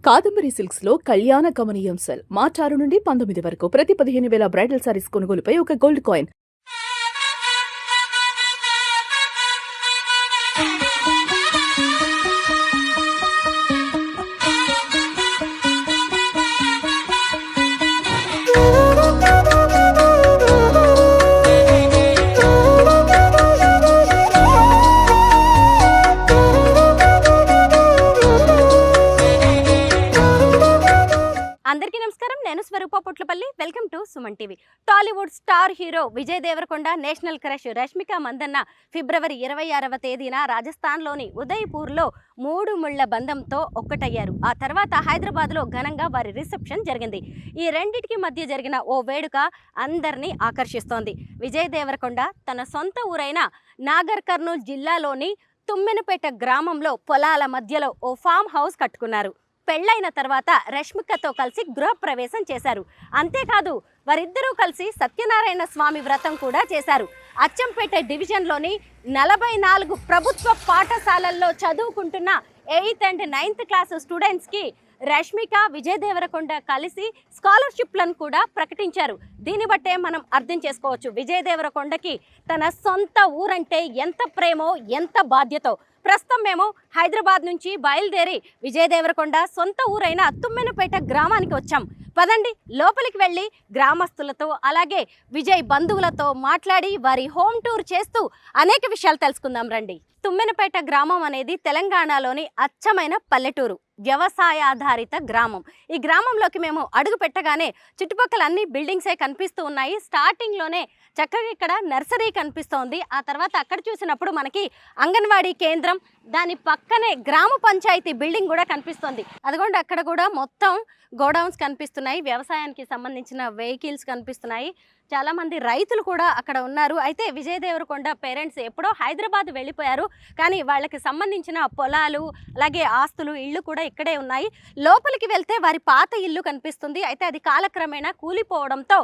Kadambari silks లో కళ్యాణ గమనీయం cell మార్చి 6 నుండి 19 వరకు ప్రతి 15,000 బ్రైడల్ సారీస్ కొనుగోలుపై ఒక గోల్డ్ కాయిన్. అందరికీ నమస్కారం. నేను Swaroopa Putlapalli. Welcome to Suman TV. Tollywood star hero Vijay Deverakonda, national crush Rashmika Mandanna ఫిబ్రవరి 26వ తేదీన రాజస్థాన్లోని ఉదయ్పూర్లో 3 ముళ్ల బంధంతో ఒక్కటయ్యారు. ఆ తర్వాత హైదరాబాద్లో ఘనంగా వారి రిసెప్షన్ జరిగింది. ఈ రెండిటికి మధ్య జరిగిన ఓ వేడుక అందరినీ ఆకర్షిస్తోంది. విజయ్ దేవరకొండ తన సొంత ఊరైన నాగర్ కర్నూల్ జిల్లాలోని తుమ్మెనపేట గ్రామంలో పొలాల మధ్యలో ఓ ఫామ్ హౌస్ కట్టుకున్నారు. పెళ్లైన తర్వాత రష్మికతో కలిసి గృహప్రవేశం చేశారు. అంతేకాదు వారిద్దరూ కలిసి సత్యనారాయణ స్వామి వ్రతం కూడా చేశారు. అచ్చంపేట డివిజన్లోని 44 ప్రభుత్వ పాఠశాలల్లో చదువుకుంటున్న 8th and 9th క్లాస్ స్టూడెంట్స్కి రష్మిక, విజయ్ దేవరకొండ కలిసి స్కాలర్షిప్లను కూడా ప్రకటించారు. దీన్ని బట్టే మనం అర్థం చేసుకోవచ్చు విజయ్ దేవరకొండకి తన సొంత ఊరంటే ఎంత ప్రేమో, ఎంత బాధ్యతో. ప్రస్తుతం మేము హైదరాబాద్ నుంచి బయలుదేరి విజయ్ దేవరకొండ సొంత ఊరైన తుమ్మెనపేట గ్రామానికి వచ్చాం. పదండి లోపలికి వెళ్ళి గ్రామస్తులతో అలాగే విజయ్ బంధువులతో మాట్లాడి వారి హోమ్ టూర్ చేస్తూ అనేక విషయాలు తెలుసుకుందాం రండి. తుమ్మెనపేట గ్రామం అనేది తెలంగాణలోని అచ్చమైన పల్లెటూరు, వ్యవసాయాధారిత గ్రామం. ఈ గ్రామంలోకి మేము అడుగు పెట్టగానే చుట్టుపక్కల అన్ని బిల్డింగ్సే కనిపిస్తూ ఉన్నాయి. స్టార్టింగ్లోనే చక్కగా ఇక్కడ నర్సరీ కనిపిస్తోంది. ఆ తర్వాత అక్కడ చూసినప్పుడు మనకి అంగన్వాడీ కేంద్రం, దాని పక్కనే గ్రామ పంచాయతీ బిల్డింగ్ కూడా కనిపిస్తుంది. అదిగోండి అక్కడ కూడా మొత్తం గోడౌన్స్ కనిపిస్తున్నాయి, వ్యవసాయానికి సంబంధించిన వెహికల్స్ కనిపిస్తున్నాయి. చాలామంది రైతులు కూడా అక్కడ ఉన్నారు. అయితే విజయ్ దేవరకొండ పేరెంట్స్ ఎప్పుడో హైదరాబాద్ వెళ్ళిపోయారు, కానీ వాళ్ళకి సంబంధించిన పొలాలు అలాగే ఆస్తులు, ఇళ్ళు కూడా ఇక్కడే ఉన్నాయి. లోపలికి వెళ్తే వారి పాత ఇల్లు కనిపిస్తుంది. అయితే అది కాలక్రమేణా కూలిపోవడంతో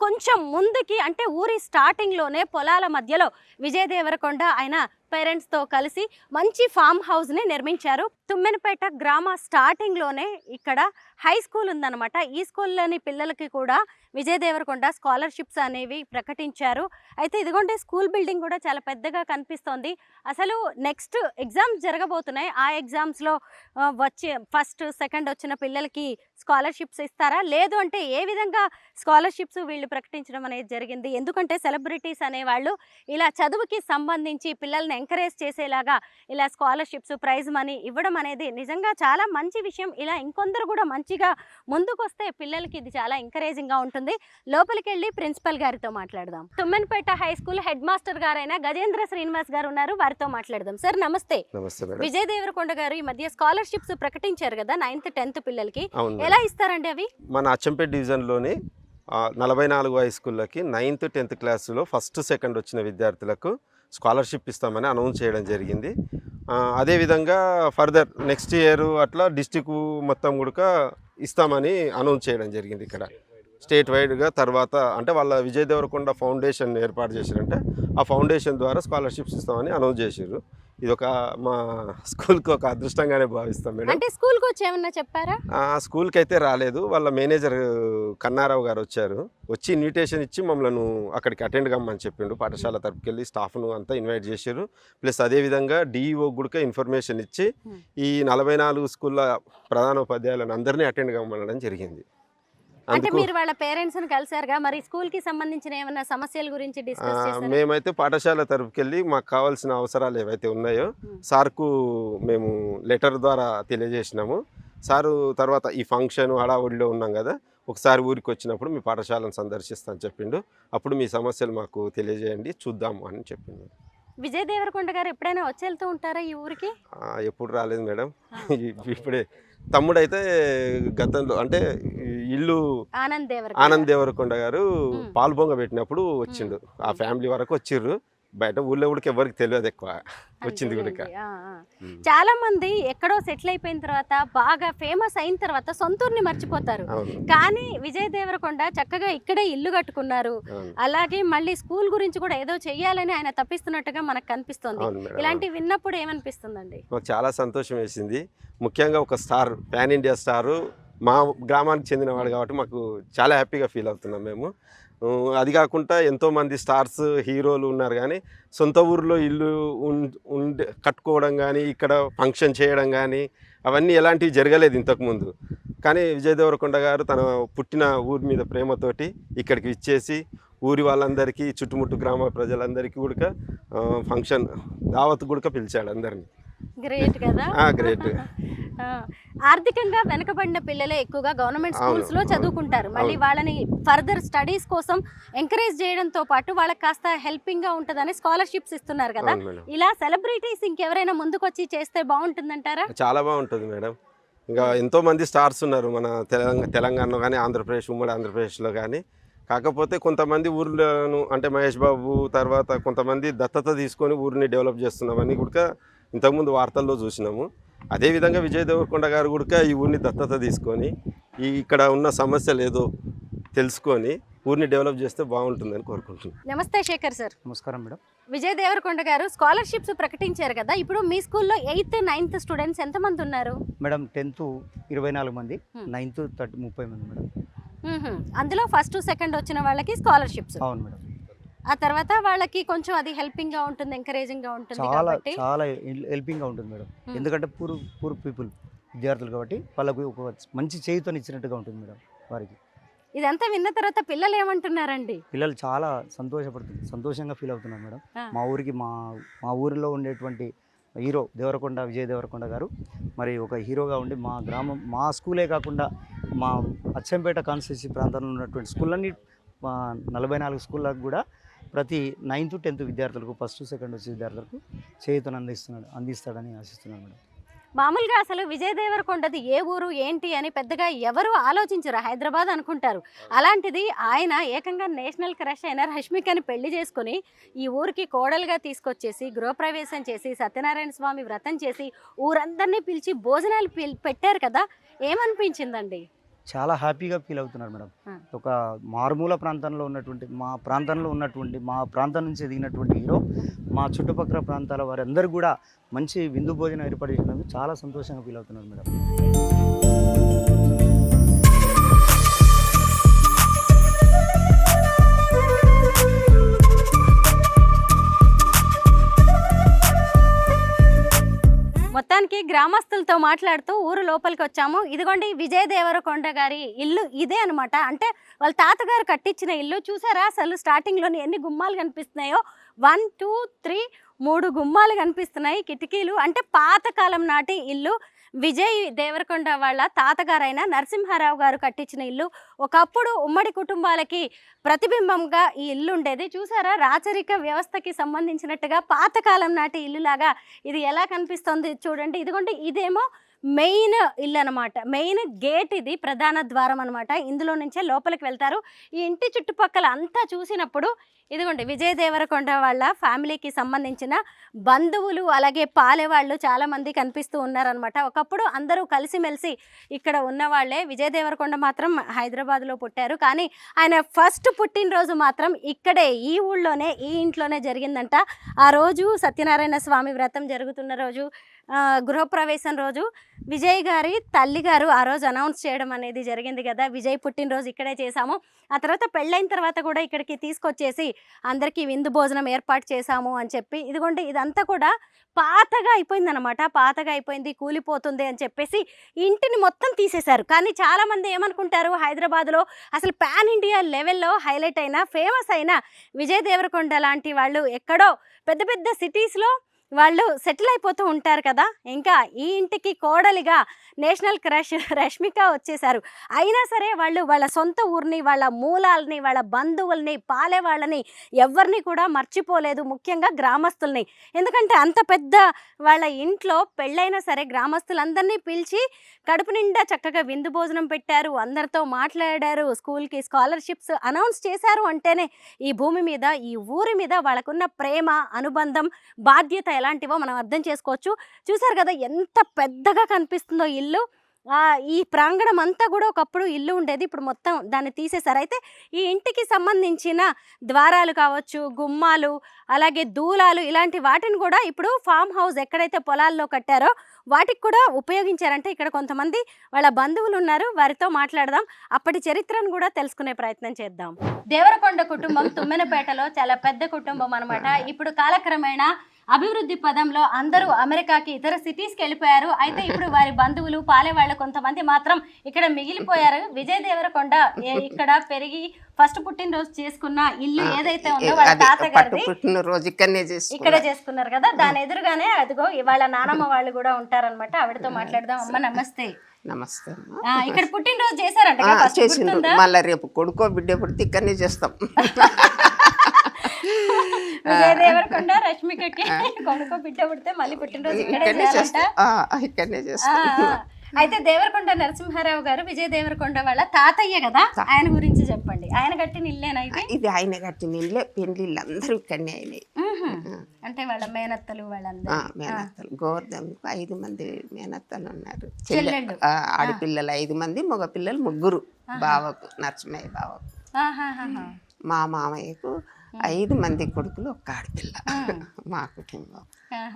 కొంచెం ముందుకి అంటే ఊరి స్టార్టింగ్లోనే పొలాల మధ్యలో విజయ్ దేవరకొండ ఆయన పేరెంట్స్తో కలిసి మంచి ఫామ్ హౌస్ని నిర్మించారు. తుమ్మెనపేట గ్రామ స్టార్టింగ్లోనే ఇక్కడ హై స్కూల్ ఉందన్నమాట. ఈ స్కూల్లోని పిల్లలకి కూడా విజయ్ దేవరకొండ స్కాలర్షిప్స్ అనేవి ప్రకటించారు. అయితే ఇదిగోండి స్కూల్ బిల్డింగ్ కూడా చాలా పెద్దగా కనిపిస్తోంది. అసలు నెక్స్ట్ ఎగ్జామ్స్ జరగబోతున్నాయి. ఆ ఎగ్జామ్స్లో వచ్చి ఫస్ట్, సెకండ్ వచ్చిన పిల్లలకి స్కాలర్షిప్స్ ఇస్తారా, లేదు అంటే ఏ విధంగా స్కాలర్షిప్స్ వీళ్ళు ప్రకటించడం అనేది జరిగింది. ఎందుకంటే సెలబ్రిటీస్ అనేవాళ్ళు ఇలా చదువుకి సంబంధించి పిల్లల్ని ఎంకరేజ్ చేసేలాగా ఇలా స్కాలర్షిప్స్, ప్రైజ్ మనీ ఇవ్వడం అనేది నిజంగా చాలా మంచి విషయం. ఇలా ఇంకొందరు కూడా మంచిగా ముందుకొస్తే పిల్లలకి ఇది చాలా ఎంకరేజింగ్గా ఉంటుంది. లోపలికి వెళ్ళి ప్రిన్సిపల్ గారితో మాట్లాడదాం. తుమ్మెనపేట హై స్కూల్ హెడ్ మాస్టర్ గారైన గజేంద్ర శ్రీనివాస్ గారు ఉన్నారు, వారితో మాట్లాడదాం. సార్ నమస్తే. విజయ్ దేవరకొండ గారు ఈ మధ్య స్కాలర్షిప్స్ ప్రకటించారు కదా 9th, 10th పిల్లలకి, ఎలా ఇస్తారండి అవి? మన అచ్చంపేట డివిజన్లోని 44 హై స్కూళ్ళకి 9th, 10th క్లాసులో ఫస్ట్, సెకండ్ వచ్చిన విద్యార్థులకు స్కాలర్షిప్ ఇస్తామని అనౌన్స్ చేయడం జరిగింది. అదేవిధంగా ఫర్దర్ నెక్స్ట్ ఇయర్ అట్లా డిస్టిక్ మొత్తం కూడా ఇస్తామని అనౌన్స్ చేయడం జరిగింది ఇక్కడ స్టేట్ వైడ్గా. తర్వాత అంటే వాళ్ళ విజయ్ దేవరకొండ ఫౌండేషన్ ఏర్పాటు చేశారంటే ఆ ఫౌండేషన్ ద్వారా స్కాలర్షిప్స్ ఇస్తామని అనౌన్స్ చేశారు. ఇది ఒక మా స్కూల్కి ఒక అదృష్టంగానే భావిస్తాం మేడం. అంటే స్కూల్కి వచ్చి ఏమన్నా చెప్పారా? స్కూల్కి అయితే రాలేదు. వాళ్ళ మేనేజర్ కన్నారావు గారు వచ్చి ఇన్విటేషన్ ఇచ్చి మమ్మల్ని అక్కడికి అటెండ్ కమ్మని చెప్పిండు. పాఠశాల తరపుకి వెళ్ళి స్టాఫ్ను అంతా ఇన్వైట్ చేశారు. ప్లస్ అదేవిధంగా డిఈఓ కూడా ఇన్ఫర్మేషన్ ఇచ్చి ఈ 44 స్కూళ్ళ ప్రధానోపాధ్యాయులను అందరినీ అటెండ్ కమ్మనడం జరిగింది. అంటే మీరు వాళ్ళ పేరెంట్స్ ని కలిసారుగా, మరి స్కూల్ కి సంబంధించిన ఏమైనా సమస్యల గురించి డిస్కస్ చేశారా? మేమైతే పాఠశాల తరపుకి వెళ్ళి మాకు కావాల్సిన అవసరాలు ఏవైతే ఉన్నాయో సార్కు మేము లెటర్ ద్వారా తెలియజేసినాము. సారు తర్వాత ఈ ఫంక్షన్ హడావుడిలో ఉన్నాం కదా, ఒకసారి ఊరికి వచ్చినప్పుడు మీ పాఠశాలను సందర్శిస్తాను చెప్పిండు. అప్పుడు మీ సమస్యలు మాకు తెలియజేయండి, చూద్దాము అని చెప్పిండు. విజయ్ దేవరకొండ గారు ఎప్పుడైనా వచ్చి వెళ్తూ ఉంటారా ఈ ఊరికి? ఎప్పుడు రాలేదు మేడం. ఇప్పుడే తమ్ముడైతే గతంలో అంటే ఇల్లు ఆనంద్ దేవరకొండ గారు పాల్బొంగ పెట్టినప్పుడు వచ్చిండు. ఆ ఫ్యామిలీ వరకు వచ్చిర్రు. బయట ఊళ్ళో కూడా ఎవరికి తెలియదు ఎక్కువ వచ్చింది కూడా. అంతేలేండి. చాలా మంది ఎక్కడో సెటిల్ అయిపోయిన తర్వాత బాగా ఫేమస్ అయిన తర్వాత సొంత ఊరిని మర్చిపోతారు. అవును కానీ విజయ్ దేవరకొండ చక్కగా ఇక్కడే ఇల్లు కట్టుకున్నారు. అవును అలాగే మళ్ళీ స్కూల్ గురించి కూడా ఏదో చెయ్యాలని ఆయన తప్పిస్తున్నట్టుగా మనకు కనిపిస్తుంది. అవును మేడం. ఇలాంటివి విన్నప్పుడు ఏమనిపిస్తుందండి? మాకు చాలా సంతోషం వేసింది. ముఖ్యంగా ఒక స్టార్, పాన్ ఇండియా స్టారు మా గ్రామానికి చెందినవాడు కాబట్టి మాకు చాలా హ్యాపీగా ఫీల్ అవుతున్నాం మేము. అది కాకుండా ఎంతోమంది స్టార్స్ హీరోలు ఉన్నారు, కానీ సొంత ఊరిలో ఇల్లు ఉండే కట్టుకోవడం కానీ ఇక్కడ ఫంక్షన్ చేయడం కానీ అవన్నీ ఎలాంటివి జరగలేదు ఇంతకుముందు. కానీ విజయ్ దేవరకొండ గారు తన పుట్టిన ఊరి మీద ప్రేమతోటి ఇక్కడికి ఇచ్చేసి ఊరి వాళ్ళందరికీ చుట్టుముట్టు గ్రామ ప్రజలందరికీ కూడా ఫంక్షన్ దావత్ కూడా పిలిచాడు అందరినీ. గ్రేట్ కదా. గ్రేట్. ఆర్థికంగా వెనకబడిన పిల్లలే ఎక్కువగా గవర్నమెంట్ స్కూల్స్ లో అవును, చదువుకుంటారు. మళ్ళీ అవును. వాళ్ళని ఫర్దర్ స్టడీస్ కోసం ఎంకరేజ్ చేయడంతో పాటు వాళ్ళకి కాస్త హెల్పింగ్ గా ఉంటుందని స్కాలర్షిప్స్ ఇస్తున్నారు కదా. అవును మేడం. ఇలా సెలబ్రిటీస్ ఇంకెవరైనా ముందుకొచ్చి చేస్తే బాగుంటుందంటారా? చాలా బాగుంటుంది మేడం. ఇంకా ఎంతోమంది స్టార్స్ ఉన్నారు మన తెలంగాణలో కానీ ఆంధ్రప్రదేశ్, ఉమ్మడి ఆంధ్రప్రదేశ్లో కానీ. కాకపోతే కొంతమంది ఊర్లను అంటే మహేష్ బాబు తర్వాత కొంతమంది దత్తత తీసుకొని ఊరిని డెవలప్ చేస్తున్నామని కూడా ఇంతకుముందు వార్తల్లో చూసినాము. అదేవిధంగా విజయ్ దేవరకొండ గారు కూడా ఈ ఊరిని దత్తత తీసుకొని ఇక్కడ ఉన్న సమస్యలు ఏదో తెలుసుకొని ఊరిని డెవలప్ చేస్తే బాగుంటుందని కోరుకుంటున్నాను. నమస్తే శేఖర్ సార్. నమస్కారం మేడం. విజయ్ దేవరకొండ గారు స్కాలర్షిప్స్ ప్రకటించారు కదా. ఇప్పుడు మీ స్కూల్లో 8th 9th స్టూడెంట్స్ ఎంతమంది ఉన్నారు? మేడం 10th 24 మంది, 9th 30 మంది మేడం. అందులో ఫస్ట్ సెకండ్ వచ్చిన వాళ్ళకి స్కాలర్షిప్స్. అవును మేడం. ఆ తర్వాత వాళ్ళకి కొంచెం అది హెల్పింగ్ గా ఉంటుంది, ఎంకరేజింగ్ గా ఉంటుంది చాలా కాబట్టి చాలా హెల్పింగ్గా ఉంటుంది మేడం. ఎందుకంటే పూర్ పీపుల్ విద్యార్థులు కాబట్టి వాళ్ళకు ఒక మంచి చేయుతని ఇచ్చినట్టుగా ఉంటుంది మేడం వారికి. ఇదంతా విన్న తర్వాత పిల్లలు ఏమంటున్నారండి? పిల్లలు చాలా సంతోషంగా ఫీల్ అవుతున్నారు మేడం. మా ఊరికి మా ఊరిలో ఉండేటువంటి హీరో విజయ్ దేవరకొండ గారు మరి ఒక హీరోగా ఉండి మా గ్రామం, మా స్కూలే కాకుండా మా అచ్చంపేట కాన్స్టిట్యూన్సీ ప్రాంతంలో ఉన్నటువంటి స్కూళ్ళన్నీ 44 స్కూళ్ళకు కూడా ప్రతి 9th 10th విద్యార్థులకు, ఫస్ట్ సెకండ్ వచ్చే విద్యార్థులకు చేయుతను అందిస్తాడని ఆశిస్తున్నాను మేడం. మామూలుగా అసలు విజయ్ దేవరకొండది ఏ ఊరు ఏంటి అని పెద్దగా ఎవరు ఆలోచించరు, హైదరాబాద్ అనుకుంటారు. అలాంటిది ఆయన ఏకంగా నేషనల్ క్రష్ అయిన రష్మికని పెళ్లి చేసుకుని ఈ ఊరికి కోడలుగా తీసుకొచ్చేసి గృహప్రవేశం చేసి సత్యనారాయణ స్వామి వ్రతం చేసి ఊరందరినీ పిలిచి భోజనాలు పెట్టారు కదా. ఏమనిపించిందండి? చాలా హ్యాపీగా ఫీల్ అవుతున్నారు మేడం. ఒక మారుమూల ప్రాంతంలో ఉన్నటువంటి మా ప్రాంతం నుంచి ఎదిగినటువంటి హీరో మా చుట్టుపక్కల ప్రాంతాల వారందరూ కూడా మంచి విందు భోజనం ఏర్పాటు చేసినందుకు చాలా సంతోషంగా ఫీల్ అవుతున్నారు మేడం. మొత్తానికి గ్రామస్తులతో మాట్లాడుతూ ఊరు లోపలికి వచ్చాము. ఇదిగోండి విజయ్ దేవరకొండ గారి ఇల్లు ఇదే అనమాట. అంటే వాళ్ళ తాతగారు కట్టించిన ఇల్లు. చూసారా అసలు స్టార్టింగ్లోని ఎన్ని గుమ్మాలు కనిపిస్తున్నాయో? 1 2 3 3 గుమ్మాలు కనిపిస్తున్నాయి, కిటికీలు. అంటే పాతకాలం నాటి ఇల్లు. విజయ్ దేవరకొండ వాళ్ళ తాతగారైన నరసింహారావు గారు కట్టించిన ఇల్లు. ఒకప్పుడు ఉమ్మడి కుటుంబాలకి ప్రతిబింబంగా ఈ ఇల్లు ఉండేది. చూసారా రాచరిక వ్యవస్థకి సంబంధించినట్టుగా పాతకాలం నాటి ఇల్లులాగా ఇది ఎలా కనిపిస్తుంది చూడండి. ఇదిగోండి ఇదేమో మెయిన్ ఇల్లు అనమాట. మెయిన్ గేట్ ఇది, ప్రధాన ద్వారం అనమాట. ఇందులో నుంచే లోపలికి వెళ్తారు. ఈ ఇంటి చుట్టుపక్కల అంతా చూసినప్పుడు ఇదిగోండి విజయ్ దేవరకొండ వాళ్ళ ఫ్యామిలీకి సంబంధించిన బంధువులు అలాగే పాలేవాళ్ళు చాలామంది కనిపిస్తూ ఉన్నారనమాట. ఒకప్పుడు అందరూ కలిసిమెలిసి ఇక్కడ ఉన్నవాళ్లే. విజయ్ దేవరకొండ మాత్రం హైదరాబాద్లో పుట్టారు, కానీ ఆయన ఫస్ట్ పుట్టినరోజు మాత్రం ఇక్కడే ఈ ఊళ్ళోనే ఈ ఇంట్లోనే జరిగిందంట. ఆ రోజు సత్యనారాయణ స్వామి వ్రతం జరుగుతున్న రోజు, గృహప్రవేశం రోజు విజయ్ గారి తల్లిగారు ఆ రోజు అనౌన్స్ చేయడం అనేది జరిగింది కదా, విజయ్ పుట్టినరోజు ఇక్కడే చేశాము. ఆ తర్వాత పెళ్ళైన తర్వాత కూడా ఇక్కడికి తీసుకొచ్చేసి అందరికీ విందు భోజనం ఏర్పాటు చేశాము అని చెప్పి. ఇదిగోండి ఇదంతా కూడా పాతగా అయిపోయిందనమాట. పాతగా అయిపోయింది, కూలిపోతుంది అని చెప్పేసి ఇంటిని మొత్తం తీసేశారు. కానీ చాలామంది ఏమనుకుంటారు, హైదరాబాద్లో అసలు పాన్ ఇండియా లెవెల్లో హైలైట్ అయిన ఫేమస్ అయిన విజయ్ దేవరకొండ లాంటి వాళ్ళు ఎక్కడో పెద్ద పెద్ద సిటీస్లో వాళ్ళు సెటిల్ అయిపోతూ ఉంటారు కదా. ఇంకా ఈ ఇంటికి కోడలిగా నేషనల్ క్రష్ రష్మిక వచ్చేసారు. అయినా సరే వాళ్ళు వాళ్ళ సొంత ఊరిని, వాళ్ళ మూలాలని, వాళ్ళ బంధువుల్ని, పాలే వాళ్ళని ఎవరిని కూడా మర్చిపోలేదు, ముఖ్యంగా గ్రామస్తుల్ని. ఎందుకంటే అంత పెద్ద వాళ్ళ ఇంట్లో పెళ్ళైనా సరే గ్రామస్తులందరినీ పిలిచి కడుపు నిండా చక్కగా విందు భోజనం పెట్టారు, అందరితో మాట్లాడారు, స్కూల్కి స్కాలర్షిప్స్ అనౌన్స్ చేశారు. అంటేనే ఈ భూమి మీద, ఈ ఊరి మీద వాళ్ళకున్న ప్రేమ, అనుబంధం, బాధ్యత ఎలాంటివో మనం అర్థం చేసుకోవచ్చు. చూసారు కదా ఎంత పెద్దగా కనిపిస్తుందో ఇల్లు. ఈ ప్రాంగణం అంతా కూడా ఒకప్పుడు ఇల్లు ఉండేది, ఇప్పుడు మొత్తం దాన్ని తీసేశారు. అయితే ఈ ఇంటికి సంబంధించిన ద్వారాలు కావచ్చు, గుమ్మాలు, అలాగే దూలాలు, ఇలాంటి వాటిని కూడా ఇప్పుడు ఫామ్ హౌస్ ఎక్కడైతే పొలాల్లో కట్టారో వాటికి కూడా ఉపయోగించారంటే ఇక్కడ కొంతమంది వాళ్ళ బంధువులు ఉన్నారు, వారితో మాట్లాడదాం, అప్పటి చరిత్రను కూడా తెలుసుకునే ప్రయత్నం చేద్దాం. దేవరకొండ కుటుంబం తుమ్మెనపేటలో చాలా పెద్ద కుటుంబం అనమాట. ఇప్పుడు కాలక్రమేణా అభివృద్ధి పదంలో అందరూ అమెరికాకి, ఇతర సిటీస్కి వెళ్ళిపోయారు. అయితే ఇప్పుడు వారి బంధువులు, పాలేవాళ్ళు కొంతమంది మాత్రం ఇక్కడ మిగిలిపోయారు. విజయ్ దేవరకొండ ఇక్కడ పెరిగి ఫస్ట్ పుట్టినరోజు చేసుకున్న ఇల్లు ఏదైతే ఉందో వాళ్ళ తాతగారిది, పుట్టినరోజు ఇక్కడే చేసుకున్నారు కదా. దాని ఎదురుగానే అదిగో వాళ్ళ నానమ్మ వాళ్ళు కూడా ఉంటారనమాట. ఆవిడతో మాట్లాడదాం. అమ్మ నమస్తే. నమస్తే. ఇక్కడ పుట్టినరోజు చేశారంట, మళ్ళీ రేపు కొడుకో బిడ్డ పుడితే ఇక్కడనే చేస్తాం. విజయ్ దేవరకొండ రష్మికకి కొడుకో బిడ్డ పుడితే మళ్ళీ పుట్టినరోజు ఇక్కడనే చేస్తాం. అయితే దేవరకొండ నరసింహారావు గారు విజయ్ దేవరకొండ వాళ్ళ తాతయ్య కదా, ఆయన గురించి చెప్పండి. ఆయన కట్టిన ఇల్లేనా ఇది? ఆయన కట్టిన ఇల్లే. పెళ్లిళ్ళు అందరూ ఇక్కడనే అయినాయి. అంటే వాళ్ళ మేనత్తలు, వాళ్ళందరూ మేనత్తలు. గోవర్ధన్ 5 మంది మేనత్తలు ఉన్నారు. ఆడపిల్లలు 5 మంది, మగ పిల్లలు 3. బావకు, నరసింహయ్య బావకు. మా మామయ్యకు 5 మంది కొడుకులు, 1 ఆడపిల్ల. మా కుటుంబం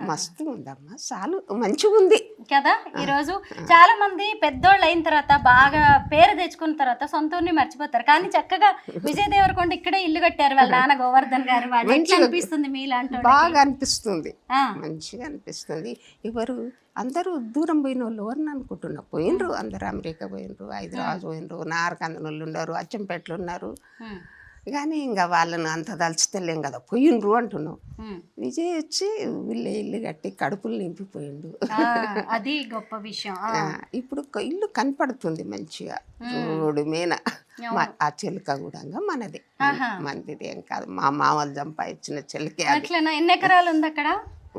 మస్తు ఉందమ్మా, చాలు మంచిగా ఉంది కదా. ఈరోజు చాలా మంది పెద్దోళ్ళు అయిన తర్వాత, బాగా పేరు తెచ్చుకున్న తర్వాత సొంత ఊరిని మర్చిపోతారు. కానీ చక్కగా విజయ్ దేవరకొండ ఇక్కడే ఇల్లు కట్టారు వాళ్ళ నాన్న గోవర్ధన్ గారు. వాళ్ళు అనిపిస్తుంది మీలాంటి? బాగా అనిపిస్తుంది, మంచిగా అనిపిస్తుంది. ఎవరు అందరూ దూరం పోయిన వాళ్ళు ఎవరిని అనుకుంటున్నా, పోయినరు అందరు. అమెరికా పోయినరు, హైదరాబాద్ పోయినరు, నారకందనోళ్ళు ఉన్నారు, అచ్చంపేటలు ఉన్నారు. కానీ ఇంకా వాళ్ళను అంత దలుచుతలేం కదా, పోయిండ్రు అంటున్నావు. విజయ్ వచ్చి వీళ్ళే ఇల్లు కట్టి కడుపులు నింపిపోయిండు. అది గొప్ప విషయం. ఇప్పుడు ఇల్లు కనపడుతుంది మంచిగా రోడ్డు మీద. ఆ చిలుక కూడా మనదే, మందిది ఏం కాదు. మా మామలు సంపాదించిన చిలుకే. ఎన్ని ఎకరాలు ఉంది అక్కడ?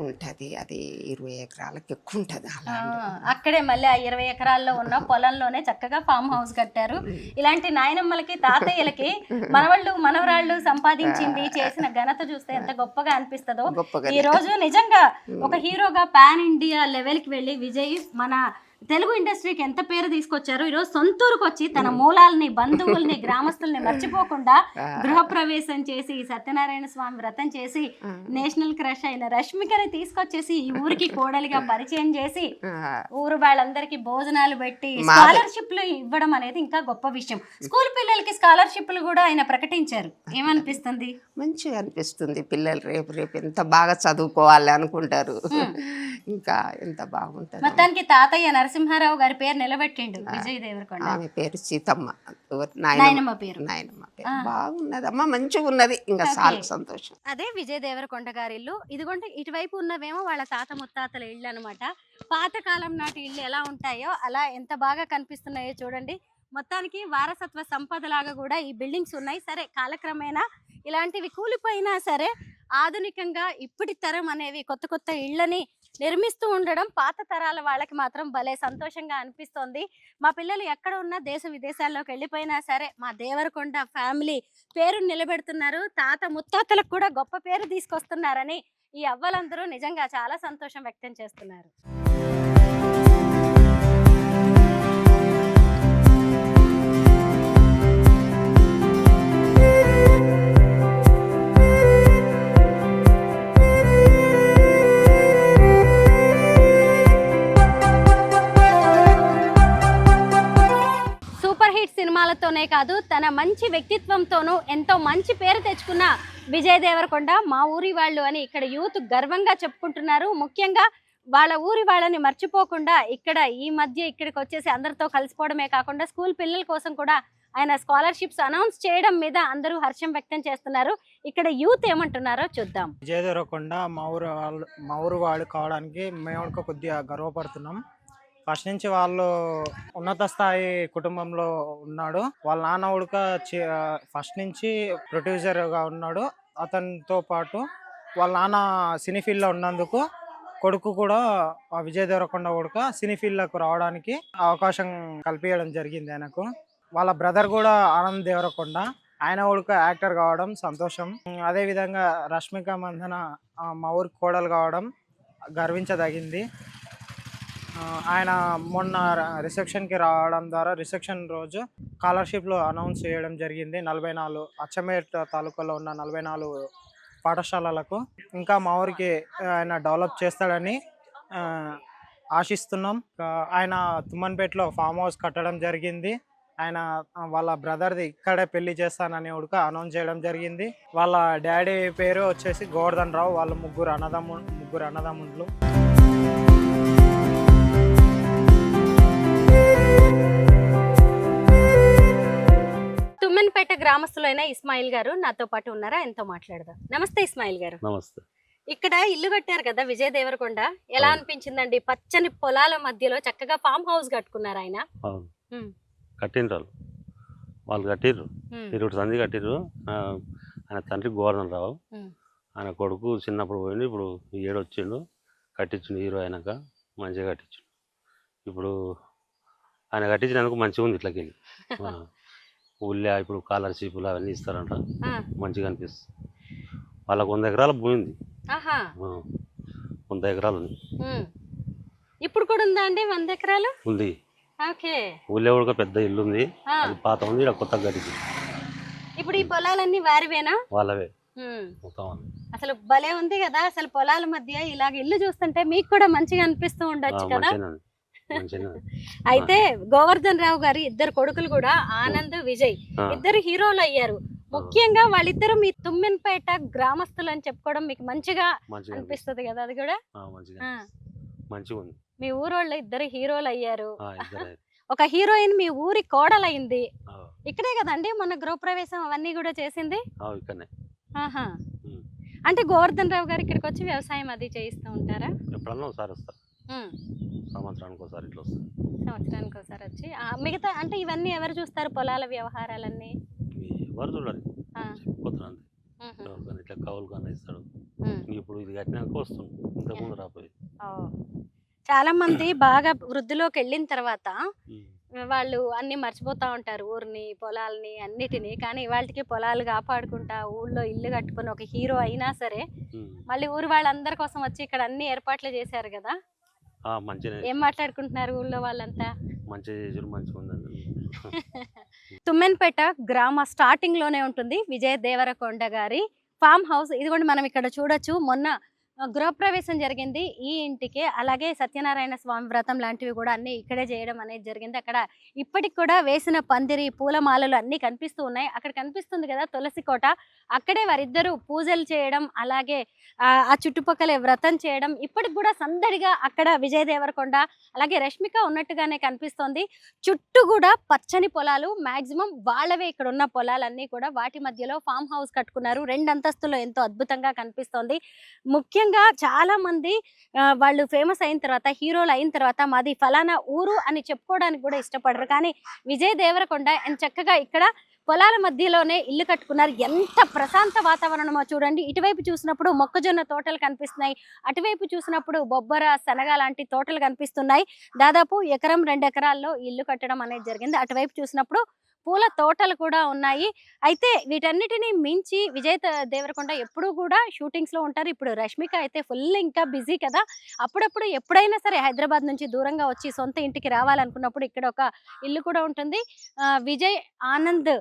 ఉంటది అది 20 ఎకరాలకు ఎక్కువ ఉంటది. అక్కడే మళ్ళీ ఆ 20 ఎకరాల్లో ఉన్న పొలంలోనే చక్కగా ఫామ్ హౌస్ కట్టారు. ఇలాంటి నాయనమ్మలకి, తాతయ్యలకి మనవాళ్ళు, మనవరాళ్ళు సంపాదించింది, చేసిన ఘనత చూస్తే ఎంత గొప్పగా అనిపిస్తుందో. ఈ రోజు నిజంగా ఒక హీరోగా పాన్ ఇండియా లెవెల్ కి వెళ్ళి విజయ్ మన తెలుగు ఇండస్ట్రీకి ఎంత పేరు తీసుకొచ్చారు. ఈరోజు సొంతూరుకు వచ్చి తన మూలాలని, బంధువుల్ని, గ్రామస్తుల్ని మర్చిపోకుండా గృహప్రవేశం చేసి, సత్యనారాయణ స్వామి వ్రతం చేసి, నేషనల్ క్రష్ అయిన రష్మికని తీసుకొచ్చేసి ఈ ఊరికి కోడలిగా పరిచయం చేసి, ఊరు వాళ్ళందరికీ భోజనాలు పెట్టి స్కాలర్షిప్లు ఇవ్వడం అనేది ఇంకా గొప్ప విషయం. స్కూల్ పిల్లలకి స్కాలర్షిప్లు కూడా ఆయన ప్రకటించారు. ఏమనిపిస్తుంది? మంచిగా అనిపిస్తుంది. పిల్లలు రేపు ఎంత బాగా చదువుకోవాలి అనుకుంటారు. ఇంకా ఎంత బాగుంటుంది. మొత్తానికి తాతయ్య నరసింహారావు గారి పేరు నిలబెట్టిండు విజయ్ దేవరకొండ. ఆమె పేరు సీతమ్మ, నాయనమ్మ పేరు. బాగున్నదమ్మా, మంచిగా ఉన్నది. ఇంకా చాలా సంతోషం. అదే విజయ్ దేవరకొండ గారి ఇల్లు. ఇదిగోండి ఇటువైపు ఉన్నవేమో వాళ్ళ తాత ముత్తాతల ఇల్లు అనమాట. పాతకాలం నాటి ఇల్లు ఎలా ఉంటాయో అలా ఎంత బాగా కనిపిస్తున్నాయో చూడండి. మొత్తానికి వారసత్వ సంపదలాగా కూడా ఈ బిల్డింగ్స్ ఉన్నాయి. సరే, కాలక్రమేణా ఇలాంటివి కూలిపోయినా సరే ఆధునికంగా ఇప్పటి తరం అనేవి కొత్త కొత్త ఇళ్ళని నిర్మిస్తూ ఉండడం పాత తరాల వాళ్ళకి మాత్రం భలే సంతోషంగా అనిపిస్తోంది. మా పిల్లలు ఎక్కడ ఉన్నా, దేశ విదేశాల్లోకి వెళ్ళిపోయినా సరే మా దేవరకొండ ఫ్యామిలీ పేరు నిలబెడుతున్నారు, తాత ముత్తాతలకు కూడా గొప్ప పేరు తీసుకొస్తున్నారని ఈ అవ్వలందరూ నిజంగా చాలా సంతోషం వ్యక్తం చేస్తున్నారు. సినిమాలతోనే కాదు, తన మంచి వ్యక్తిత్వంతోనూ ఎంతో మంచి పేరు తెచ్చుకున్న విజయ్ దేవరకొండ మా ఊరి వాళ్ళు అని ఇక్కడ యూత్ గర్వంగా చెప్పుకుంటున్నారు. ముఖ్యంగా వాళ్ళ ఊరి వాళ్ళని మర్చిపోకుండా ఇక్కడ ఈ మధ్య ఇక్కడికి వచ్చేసి అందరితో కలిసిపోవడమే కాకుండా స్కూల్ పిల్లల కోసం కూడా ఆయన స్కాలర్షిప్స్ అనౌన్స్ చేయడం మీద అందరూ హర్షం వ్యక్తం చేస్తున్నారు. ఇక్కడ యూత్ ఏమంటున్నారో చూద్దాం. విజయ్ దేవరకొండ మా ఊరు వాళ్ళు కావడానికి మేము కూడా కొద్దిగా గర్వపడుతున్నాం. ఫస్ట్ నుంచి వాళ్ళు ఉన్నత స్థాయి కుటుంబంలో ఉన్నాడు. వాళ్ళ నాన్న ఉడక ఫస్ట్ నుంచి ప్రొడ్యూసర్గా ఉన్నాడు. అతనితో పాటు వాళ్ళ నాన్న సినీ ఫీల్డ్లో ఉన్నందుకు కొడుకు కూడా విజయ్ దేవరకొండ ఉడక సినీ ఫీల్డ్లోకి రావడానికి అవకాశం కల్పించడం జరిగింది ఆయనకు. వాళ్ళ బ్రదర్ కూడా ఆనంద్ దేవరకొండ, ఆయన ఉడక యాక్టర్ కావడం సంతోషం. అదేవిధంగా రష్మిక మందన మా ఊరికి కోడలు కావడం గర్వించదగింది. ఆయన మొన్న రిసెప్షన్కి రావడం ద్వారా రిసెప్షన్ రోజు స్కాలర్షిప్లో అనౌన్స్ చేయడం జరిగింది. 44 అచ్చంపేట తాలూకాలో ఉన్న 44 పాఠశాలలకు. ఇంకా మా ఊరికి ఆయన డెవలప్ చేస్తాడని ఆశిస్తున్నాం. ఆయన తుమ్మన్పేటలో ఫామ్ హౌస్ కట్టడం జరిగింది. ఆయన వాళ్ళ బ్రదర్ది ఇక్కడే పెళ్లి చేస్తానని ఉడక అనౌన్స్ చేయడం జరిగింది. వాళ్ళ డాడీ పేరు వచ్చేసి గోవర్ధన్ రావు. వాళ్ళ ముగ్గురు అన్నదమ్ముళ్ళు. తుమ్మన్పేట గ్రామస్తులైన ఇస్మాయిల్ గారు నాతో పాటు ఉన్నారా, ఎంతో మాట్లాడదాం. నమస్తే ఇస్మాయిల్ గారు. నమస్తే. ఇక్కడ ఇల్లు కట్టారు కదా విజయ్ దేవరకొండ, ఎలా అనిపించిందండి? పచ్చని పొలాల మధ్యలో చక్కగా ఫామ్ హౌస్ కట్టుకున్నారు ఆయన. కట్టిండ్రు వాళ్ళు కట్టిర్రు, 20 సంది కట్టిర్రు. ఆయన తండ్రి గోవర్ధన్ రావు, ఆయన కొడుకు చిన్నప్పుడు పోయిండు, ఇప్పుడు వచ్చిండు. కట్టించిండు హీరో అయినాక మంచిగా కట్టించు. ఇప్పుడు ఆయన కట్టించినందుకు మంచిగా ఉంది. ఇట్లకి వెళ్ళి ఊళ్ళో ఇప్పుడు స్కాలర్షిప్లు అవన్నీ ఇస్తారంట, మంచిగా అనిపిస్తుంది. వాళ్ళకు 100 ఎకరాల భూమి ఉంది. 100 ఎకరాలు ఉంది. ఇప్పుడు కూడా ఉందా అండి 100 ఎకరాలు? ఉంది. ఊళ్ళో కూడా పెద్ద ఇల్లు ఉంది, అది పాత ఉంది, ఇక్కడ కొత్తగా కట్టింది. ఇప్పుడు ఈ పొలాలన్నీ వారివేనా? వాళ్ళవే మొత్తం. అసలు భలే ఉంది కదా, అసలు పొలాల మధ్య ఇలాగ ఇల్లు చూస్తుంటే మీకు కూడా మంచిగా అనిపిస్తూ ఉండొచ్చు కదా. అయితే గోవర్ధన్ రావు గారి 2 కొడుకులు కూడా ఆనంద్, విజయ్, 2 హీరోలు అయ్యారు. ముఖ్యంగా వాళ్ళిద్దరు మీ తుమ్మెన్పేట గ్రామస్తులు అని చెప్పుకోవడం మీకు మంచిగా అనిపిస్తుంది కదా. అది కూడా మీ ఊరోళ్ళు 2 హీరోలు అయ్యారు. ఒక హీరోయిన్ మీ ఊరి కోడలైంది. ఇక్కడే కదండి మొన్న గృహప్రవేశం అవన్నీ కూడా చేసింది. అంటే గోవర్ధన్ రావు గారు ఇక్కడికి వచ్చి వ్యవసాయం అది చేయిస్తూ ఉంటారా? సంవత్సరానికి ఒకసారి వచ్చి మిగతా అంటే ఇవన్నీ ఎవరు చూస్తారు? పొలాల వ్యవహారాలన్నీ ఎవరు చూడాలి, ఇట్లా కౌలు కానీ ఇస్తాడు. ఇప్పుడు ఇది కట్టినాక వస్తుంది, ఇంతకుముందు రాపోయి. చాలా మంది బాగా వృద్ధిలోకి వెళ్ళిన తర్వాత వాళ్ళు అన్ని మర్చిపోతా ఉంటారు, ఊరిని, పొలాలని, అన్నిటినీ. కానీ వాళ్ళకి పొలాలు కాపాడుకుంటా ఊళ్ళో ఇల్లు కట్టుకుని ఒక హీరో అయినా సరే మళ్ళీ ఊరు వాళ్ళందరి కోసం వచ్చి ఇక్కడ అన్ని ఏర్పాట్లు చేశారు కదా. ఏం మాట్లాడుకుంటున్నారు ఊళ్ళో వాళ్ళంతా? తుమ్మెన్పేట గ్రామ స్టార్టింగ్ లోనే ఉంటుంది విజయ్ దేవరకొండ గారి ఫామ్ హౌస్. ఇదిగోండి మనం ఇక్కడ చూడొచ్చు. మొన్న గృహప్రవేశం జరిగింది ఈ ఇంటికి. అలాగే సత్యనారాయణ స్వామి వ్రతం లాంటివి కూడా అన్ని ఇక్కడే చేయడం అనేది జరిగింది. అక్కడ ఇప్పటికి కూడా వేసిన పందిరి, పూలమాలలు అన్ని కనిపిస్తూ ఉన్నాయి. అక్కడ కనిపిస్తుంది కదా తులసి కోట, అక్కడే వారిద్దరూ పూజలు చేయడం, అలాగే ఆ చుట్టుపక్కల వ్రతం చేయడం ఇప్పటికి కూడా సందడిగా అక్కడ విజయ్ దేవరకొండ అలాగే రష్మిక ఉన్నట్టుగానే కనిపిస్తోంది. చుట్టూ కూడా పచ్చని పొలాలు, మాక్సిమం వాళ్ళవే ఇక్కడ ఉన్న పొలాలన్నీ కూడా. వాటి మధ్యలో ఫామ్ హౌస్ కట్టుకున్నారు. 2 అంతస్తులో ఎంతో అద్భుతంగా కనిపిస్తోంది. ముఖ్యంగా చాలా మంది వాళ్ళు ఫేమస్ అయిన తర్వాత, హీరోలు అయిన తర్వాత మాది ఫలానా ఊరు అని చెప్పుకోవడానికి కూడా ఇష్టపడరు. కానీ విజయ్ దేవరకొండ చక్కగా ఇక్కడ పొలాల మధ్యలోనే ఇల్లు కట్టుకున్నారు. ఎంత ప్రశాంత వాతావరణమో చూడండి. ఇటువైపు చూసినప్పుడు మొక్కజొన్న తోటలు కనిపిస్తున్నాయి, అటువైపు చూసినప్పుడు బొబ్బర, శనగ లాంటి తోటలు కనిపిస్తున్నాయి. దాదాపు 1-2 ఎకరాల్లో ఇల్లు కట్టడం అనేది జరిగింది. అటువైపు చూసినప్పుడు పూల తోటలు కూడా ఉన్నాయి. అయితే వీటన్నిటిని మించి విజయ్ దేవరకొండ ఎప్పుడూ కూడా షూటింగ్స్ లో ఉంటారు. ఇప్పుడు రష్మిక అయితే ఫుల్ ఇంకా బిజీ కదా. అప్పుడప్పుడు ఎప్పుడైనా సరే హైదరాబాద్ నుంచి దూరంగా వచ్చి సొంత ఇంటికి రావాలనుకున్నప్పుడు ఇక్కడ ఒక ఇల్లు కూడా ఉంటుంది. విజయ్ ఆనంద్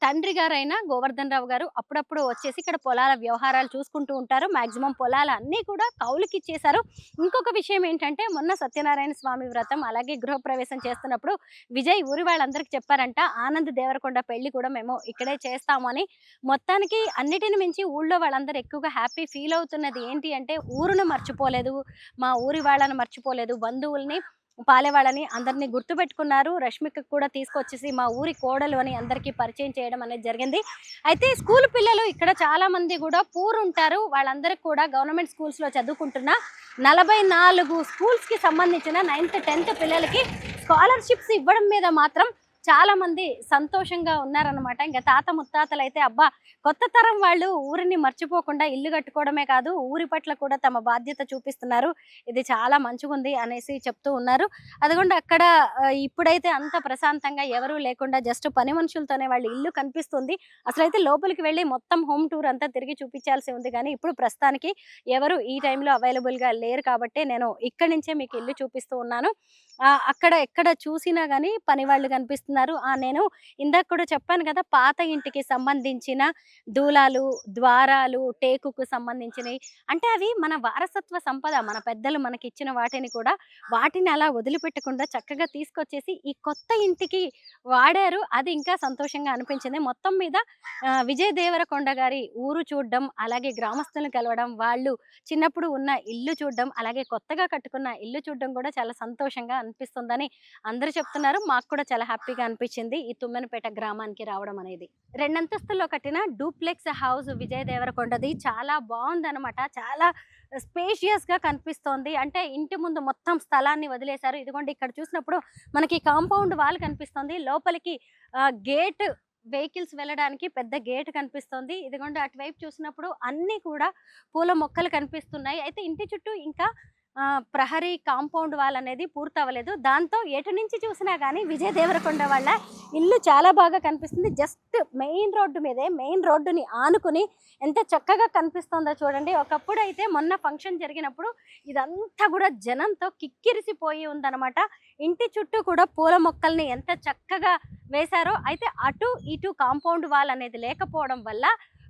తండ్రి గారైన గోవర్ధన్ రావు గారు అప్పుడప్పుడు వచ్చేసి ఇక్కడ పొలాల వ్యవహారాలు చూసుకుంటూ ఉంటారు. మాక్సిమం పొలాలు అన్నీ కూడా కౌలుకి ఇచ్చేశారు. ఇంకొక విషయం ఏంటంటే మొన్న సత్యనారాయణ స్వామి వ్రతం అలాగే గృహప్రవేశం చేస్తున్నప్పుడు విజయ్ ఊరి వాళ్ళందరికీ చెప్పారంట, ఆనంద్ దేవరకొండ పెళ్లి కూడా మేము ఇక్కడే చేస్తాము అని. మొత్తానికి అన్నిటిని మించి ఊళ్ళో వాళ్ళందరూ ఎక్కువగా హ్యాపీ ఫీల్ అవుతున్నది ఏంటి అంటే ఊరును మర్చిపోలేదు, మా ఊరి వాళ్ళని మర్చిపోలేదు, బంధువుల్ని పాలేవాళ్ళని అందరినీ గుర్తుపెట్టుకున్నారు. రష్మిక కూడా తీసుకొచ్చేసి మా ఊరి కోడలు అని అందరికీ పరిచయం చేయడం అనేది జరిగింది. అయితే స్కూల్ పిల్లలు ఇక్కడ చాలా మంది కూడా పూర్ ఉంటారు. వాళ్ళందరికీ కూడా గవర్నమెంట్ స్కూల్స్లో చదువుకుంటున్న 44 స్కూల్స్కి సంబంధించిన 9th 10th పిల్లలకి స్కాలర్షిప్స్ ఇవ్వడం మీద మాత్రం చాలా మంది సంతోషంగా ఉన్నారనమాట. ఇంకా తాత ముత్తాతలు అయితే అబ్బా కొత్త తరం వాళ్ళు ఊరిని మర్చిపోకుండా ఇల్లు కట్టుకోవడమే కాదు ఊరి పట్ల కూడా తమ బాధ్యత చూపిస్తున్నారు, ఇది చాలా మంచిగుంది అనేసి చెప్తూ ఉన్నారు. అదిగోండి అక్కడ ఇప్పుడైతే అంత ప్రశాంతంగా ఎవరూ లేకుండా జస్ట్ పని మనుషులతోనే వాళ్ళ ఇల్లు కనిపిస్తుంది. అసలైతే లోపలికి వెళ్ళి మొత్తం హోమ్ టూర్ అంతా తిరిగి చూపించాల్సి ఉంది, కానీ ఇప్పుడు ప్రస్తుతానికి ఎవరు ఈ టైంలో అవైలబుల్గా లేరు కాబట్టి నేను ఇక్కడి నుంచే మీకు ఇల్లు చూపిస్తూ ఉన్నాను. అక్కడ ఎక్కడ చూసినా కానీ పని వాళ్ళు కనిపిస్తున్నారు. నేను ఇందాక కూడా చెప్పాను కదా, పాత ఇంటికి సంబంధించిన దూలాలు, ద్వారాలు, టేకుకు సంబంధించినవి, అంటే అవి మన వారసత్వ సంపద. మన పెద్దలు మనకి ఇచ్చిన వాటిని కూడా వాటిని అలా వదిలిపెట్టకుండా చక్కగా తీసుకొచ్చేసి ఈ కొత్త ఇంటికి వాడారు. అది ఇంకా సంతోషంగా అనిపించింది. మొత్తం మీద విజయ్ దేవరకొండ గారి ఊరు చూడడం, అలాగే గ్రామస్తులను కలవడం, వాళ్ళు చిన్నప్పుడు ఉన్న ఇల్లు చూడడం, అలాగే కొత్తగా కట్టుకున్న ఇల్లు చూడడం కూడా చాలా సంతోషంగా అనిపిస్తుందని అందరూ చెప్తున్నారు. మాకు కూడా చాలా హ్యాపీగా అనిపించింది ఈ తుమ్మెనపేట గ్రామానికి రావడం అనేది. 2 అంతస్తుల్లో కట్టిన డూప్లెక్స్ హౌస్ విజయ్ దేవరకొండది చాలా బాగుందన్నమాట. చాలా స్పేషియస్గా కనిపిస్తోంది. అంటే ఇంటి ముందు మొత్తం స్థలాన్ని వదిలేశారు. ఇదిగోండి ఇక్కడ చూసినప్పుడు మనకి కాంపౌండ్ వాల్ కనిపిస్తుంది, లోపలికి గేట్ వెహికల్స్ వెళ్ళడానికి పెద్ద గేట్ కనిపిస్తుంది. ఇదిగోండి అటువైపు చూసినప్పుడు అన్నీ కూడా పూల మొక్కలు కనిపిస్తున్నాయి. అయితే ఇంటి చుట్టూ ఇంకా ప్రహరీ కాంపౌండ్ వాల్ అనేది పూర్తవ్వలేదు. దాంతో ఎటు నుంచి చూసినా కానీ విజయ్ దేవరకొండ వాళ్ళ ఇల్లు చాలా బాగా కనిపిస్తుంది. జస్ట్ మెయిన్ రోడ్డు మీదే, మెయిన్ రోడ్డుని ఆనుకుని ఎంత చక్కగా కనిపిస్తుందో చూడండి. ఒకప్పుడు అయితే మొన్న ఫంక్షన్ జరిగినప్పుడు ఇదంతా కూడా జనంతో కిక్కిరిసిపోయి ఉందన్నమాట. ఇంటి చుట్టూ కూడా పూల మొక్కల్ని ఎంత చక్కగా వేశారో. అయితే అటు ఇటు కాంపౌండ్ వాల్ అనేది లేకపోవడం వల్ల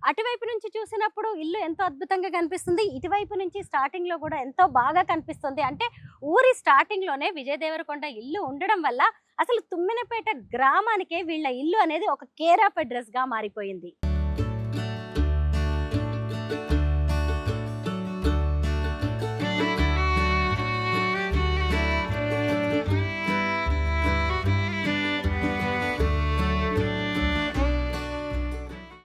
అటువైపు నుంచి చూసినప్పుడు ఇల్లు ఎంతో అద్భుతంగా కనిపిస్తుంది, ఇటువైపు నుంచి స్టార్టింగ్లో కూడా ఎంతో బాగా కనిపిస్తుంది. అంటే ఊరి స్టార్టింగ్లోనే విజయ్ దేవరకొండ ఇల్లు ఉండడం వల్ల అసలు తుమ్మెనపేట గ్రామానికే వీళ్ళ ఇల్లు అనేది ఒక కేర్ ఆఫ్ అడ్రస్గా మారిపోయింది.